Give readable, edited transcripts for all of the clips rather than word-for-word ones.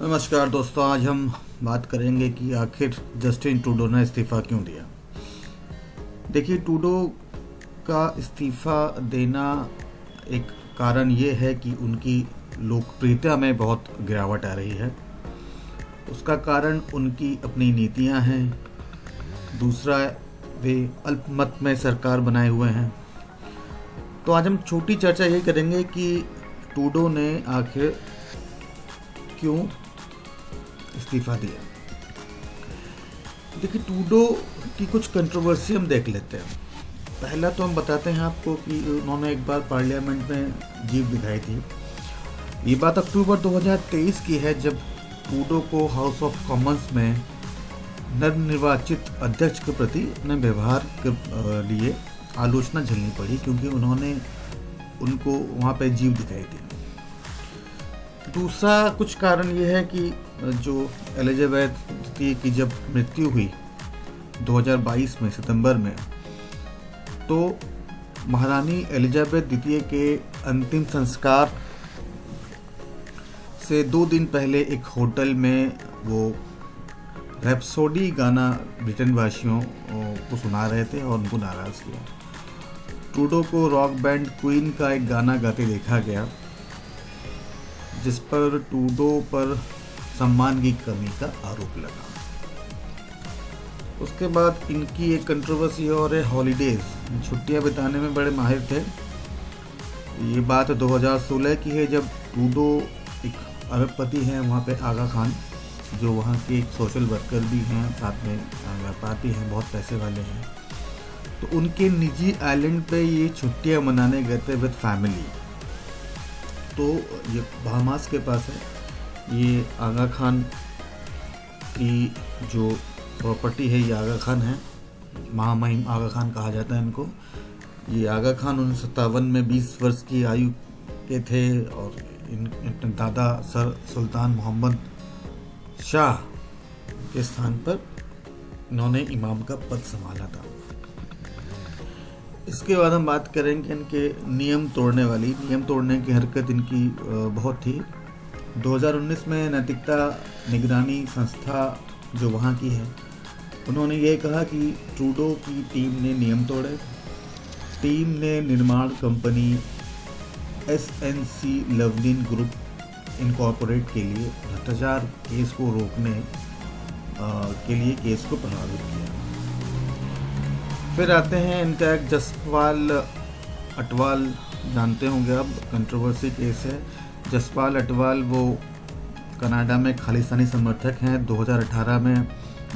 नमस्कार दोस्तों, आज हम बात करेंगे कि आखिर जस्टिन ट्रूडो ने इस्तीफ़ा क्यों दिया। देखिए, ट्रूडो का इस्तीफ़ा देना एक कारण ये है कि उनकी लोकप्रियता में बहुत गिरावट आ रही है। उसका कारण उनकी अपनी नीतियां हैं। दूसरा, वे अल्पमत में सरकार बनाए हुए हैं। तो आज हम छोटी चर्चा ये करेंगे कि ट्रूडो ने आखिर क्यों इस्तीफ़ा दिया। देखिए, ट्रूडो की कुछ कंट्रोवर्सी हम देख लेते हैं। पहला तो हम बताते हैं आपको कि उन्होंने एक बार पार्लियामेंट में जीत दिखाई थी। ये बात अक्टूबर 2023 की है, जब ट्रूडो को हाउस ऑफ कॉमन्स में नवनिर्वाचित अध्यक्ष के प्रति अपने व्यवहार के लिए आलोचना झेलनी पड़ी, क्योंकि उन्होंने उनको वहाँ पे जीत दिखाई थी। दूसरा कुछ कारण ये है कि जो एलिजाबेथ द्वितीय की जब मृत्यु हुई 2022 में सितंबर में, तो महारानी एलिजाबेथ द्वितीय के अंतिम संस्कार से 2 दिन पहले एक होटल में वो रैप्सोडी गाना ब्रिटेन वासियों को सुना रहे थे और उनको नाराज़ किया। ट्रूडो को रॉक बैंड क्वीन का एक गाना गाते देखा गया, जिस पर ट्रूडो पर सम्मान की कमी का आरोप लगा। उसके बाद इनकी एक कंट्रोवर्सी और है हॉलीडेज, छुट्टियां बिताने में बड़े माहिर थे। ये बात 2016 की है, जब ट्रूडो एक अरबपति हैं वहाँ पे, आगा खान, जो वहाँ के एक सोशल वर्कर भी हैं, साथ में व्यापारी हैं, बहुत पैसे वाले हैं। तो उनके निजी आइलैंड पे ये छुट्टियां मनाने गए थे विद फैमिली। तो ये बहामास के पास है। ये आगा खान की जो प्रॉपर्टी है, ये आगा खान है, महामहिम आगा खान कहा जाता है इनको। ये आगा खान 1957 में 20 वर्ष की आयु के थे और इन दादा सर सुल्तान मोहम्मद शाह के स्थान पर इन्होंने इमाम का पद संभाला था। इसके बाद हम बात करेंगे इनके नियम तोड़ने की हरकत इनकी बहुत थी। 2019 में नैतिकता निगरानी संस्था जो वहाँ की है, उन्होंने ये कहा कि ट्रूडो की टीम ने नियम तोड़े। टीम ने निर्माण कंपनी SNC लवलिन ग्रुप इनकॉर्पोरेट के लिए भ्रष्टाचार केस को रोकने के लिए केस को प्रभावित किया। फिर आते हैं इनका एक जसपाल अटवाल, जानते होंगे आप, कंट्रोवर्सी केस है। जसपाल अटवाल वो कनाडा में खालिस्तानी समर्थक हैं। 2018 में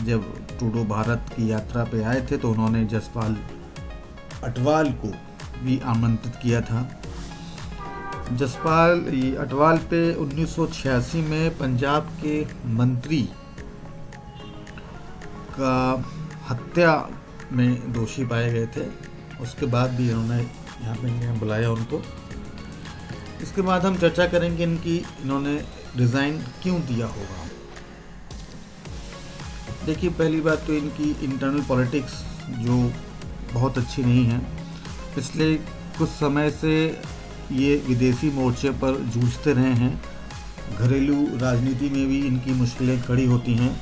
जब ट्रूडो भारत की यात्रा पे आए थे, तो उन्होंने जसपाल अटवाल को भी आमंत्रित किया था। जसपाल अटवाल पे 1986 में पंजाब के मंत्री का हत्या में दोषी पाए गए थे। उसके बाद भी इन्होंने यहाँ पे बुलाया उनको। इसके बाद हम चर्चा करेंगे इन्होंने रिज़ाइन क्यों दिया होगा। देखिए, पहली बात तो इनकी इंटरनल पॉलिटिक्स जो बहुत अच्छी नहीं है। पिछले कुछ समय से ये विदेशी मोर्चे पर जूझते रहे हैं। घरेलू राजनीति में भी इनकी मुश्किलें खड़ी होती हैं।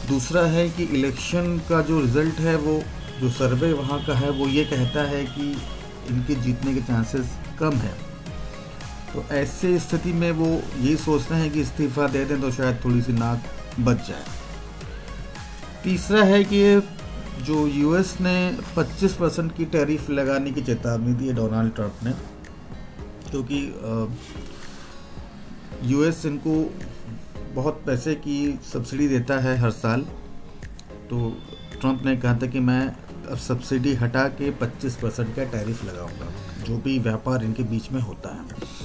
दूसरा है कि इलेक्शन का जो रिज़ल्ट है, वो जो सर्वे वहाँ का है, वो ये कहता है कि इनके जीतने के चांसेस कम है। तो ऐसे स्थिति में वो ये सोचते हैं कि इस्तीफ़ा दे दें तो शायद थोड़ी सी नाक बच जाए। तीसरा है कि जो US ने 25% की टैरिफ लगाने की चेतावनी दी है डोनाल्ड ट्रंप ने, क्योंकि US इनको बहुत पैसे की सब्सिडी देता है हर साल। तो ट्रंप ने कहा था कि मैं अब सब्सिडी हटा के 25% का टैरिफ लगाऊंगा, जो भी व्यापार इनके बीच में होता है।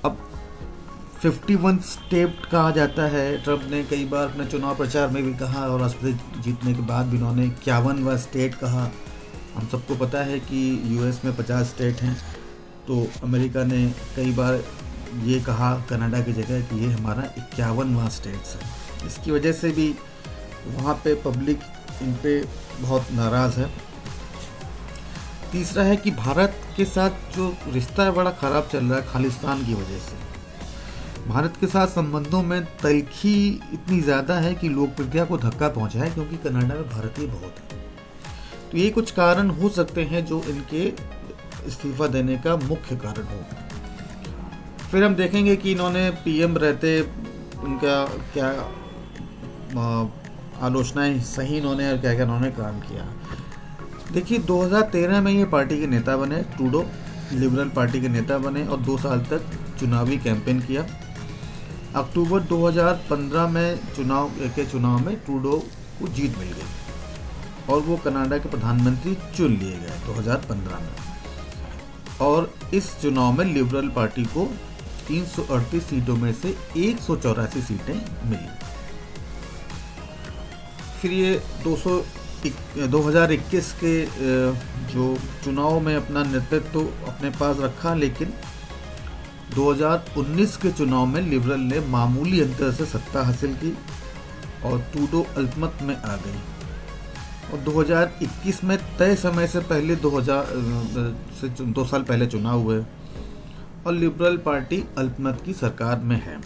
अब 51 स्टेट कहा जाता है। ट्रंप ने कई बार अपने चुनाव प्रचार में भी कहा और राष्ट्रपति जीतने के बाद भी उन्होंने 51वां स्टेट कहा। हम सबको पता है कि US में 50 स्टेट हैं। तो अमेरिका ने कई बार ये कहा कनाडा की जगह कि ये हमारा 51वां स्टेट्स है। इसकी वजह से भी वहाँ पे पब्लिक इन पे बहुत नाराज़ है। तीसरा है कि भारत के साथ जो रिश्ता है बड़ा ख़राब चल रहा है खालिस्तान की वजह से। भारत के साथ संबंधों में तलखी इतनी ज़्यादा है कि लोकप्रियता को धक्का पहुंचा है, क्योंकि कनाडा में भारतीय बहुत है। तो ये कुछ कारण हो सकते हैं जो इनके इस्तीफा देने का मुख्य कारण हो। फिर हम देखेंगे कि इन्होंने पीएम रहते उनका क्या आलोचनाएं सही इन्होंने और क्या क्या इन्होंने काम किया। देखिए 2013 में ये पार्टी के नेता बने, ट्रूडो लिबरल पार्टी के नेता बने और 2 साल तक चुनावी कैंपेन किया। अक्टूबर 2015 में चुनाव में ट्रूडो को जीत मिल गई और वो कनाडा के प्रधानमंत्री चुन लिए गए 2015 में। और इस चुनाव में लिबरल पार्टी को 338 सीटों में से 184 सीटें मिली। फिर ये 2021 के जो चुनाव में अपना नेतृत्व तो अपने पास रखा, लेकिन 2019 के चुनाव में लिबरल ने मामूली अंतर से सत्ता हासिल की और ट्रूडो अल्पमत में आ गई। और 2021 में तय समय से पहले 2 साल पहले चुनाव हुए और लिबरल पार्टी अल्पमत की सरकार में है।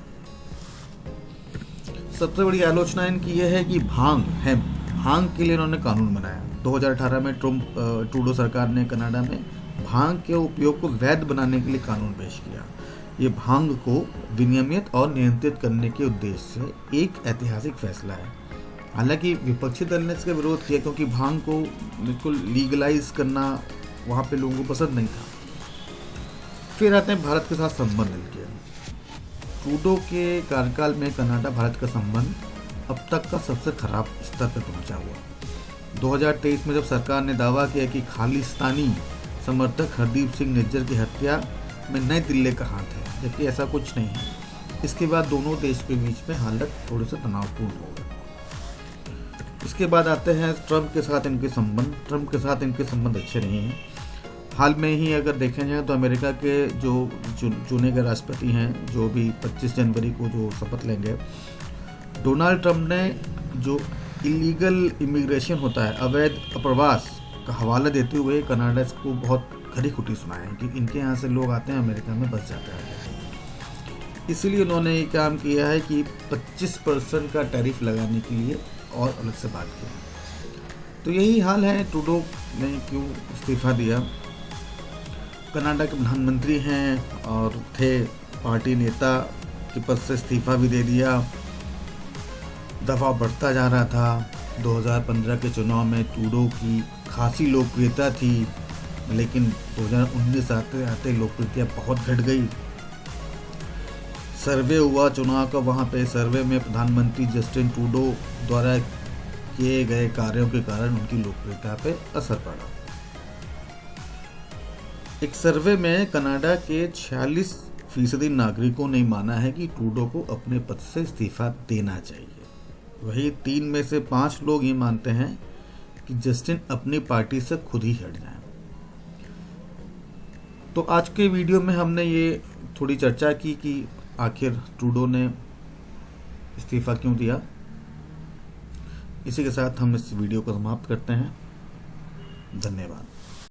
सबसे बड़ी आलोचना इनकी यह है कि भांग के लिए इन्होंने कानून बनाया। 2018 में ट्रूडो सरकार ने कनाडा में भांग के उपयोग को वैध बनाने के लिए कानून पेश किया। ये भांग को विनियमित और नियंत्रित करने के उद्देश्य से एक ऐतिहासिक फैसला है। हालांकि विपक्षी दल ने इसका विरोध किया, क्योंकि भांग को बिल्कुल लीगलाइज करना वहाँ पे लोगों को पसंद नहीं था। फिर आते हैं भारत के साथ संबंध इनके। ट्रूडो के कार्यकाल में कनाडा भारत का संबंध अब तक का सबसे खराब स्तर पर पहुंचा हुआ। 2023 में जब सरकार ने दावा किया कि खालिस्तानी समर्थक हरदीप सिंह निज्जर की हत्या में नई दिल्ली का हाथ है, जबकि ऐसा कुछ नहीं है। इसके बाद दोनों देश के बीच में हालत थोड़े से तनावपूर्ण हो गए। इसके बाद आते हैं ट्रंप के साथ इनके संबंध। ट्रंप के साथ इनके संबंध अच्छे नहीं हैं। हाल में ही अगर देखें जाए तो अमेरिका के जो चुने गए राष्ट्रपति हैं, जो भी 25 जनवरी को जो शपथ लेंगे, डोनाल्ड ट्रंप ने जो इलीगल इमिग्रेशन होता है, अवैध अप्रवास का हवाला देते हुए कनाडा को बहुत खरी खुटी सुनाया है कि इनके यहाँ से लोग आते हैं, अमेरिका में बस जाते हैं। इसलिए उन्होंने ये काम किया है कि 25% का टैरिफ लगाने के लिए और अलग से बात की। तो यही हाल है, ट्रूडो ने क्यों इस्तीफा दिया। कनाडा के प्रधानमंत्री हैं और थे पार्टी नेता के पद से इस्तीफा भी दे दिया। दफा बढ़ता जा रहा था। 2015 के चुनाव में ट्रूडो की खासी लोकप्रियता थी, लेकिन 2019 आते आते लोकप्रियता बहुत घट गई। सर्वे हुआ चुनाव का, वहाँ पे सर्वे में प्रधानमंत्री जस्टिन ट्रूडो द्वारा किए गए कार्यों के कारण उनकी लोकप्रियता पे असर पड़ा। एक सर्वे में कनाडा के 46% नागरिकों ने माना है कि ट्रूडो को अपने पद से इस्तीफा देना चाहिए। वही 3 में से 5 लोग ये मानते हैं कि जस्टिन अपनी पार्टी से खुद ही हट जाए। तो आज के वीडियो में हमने ये थोड़ी चर्चा की कि आखिर ट्रूडो ने इस्तीफा क्यों दिया। इसी के साथ हम इस वीडियो को समाप्त करते हैं। धन्यवाद।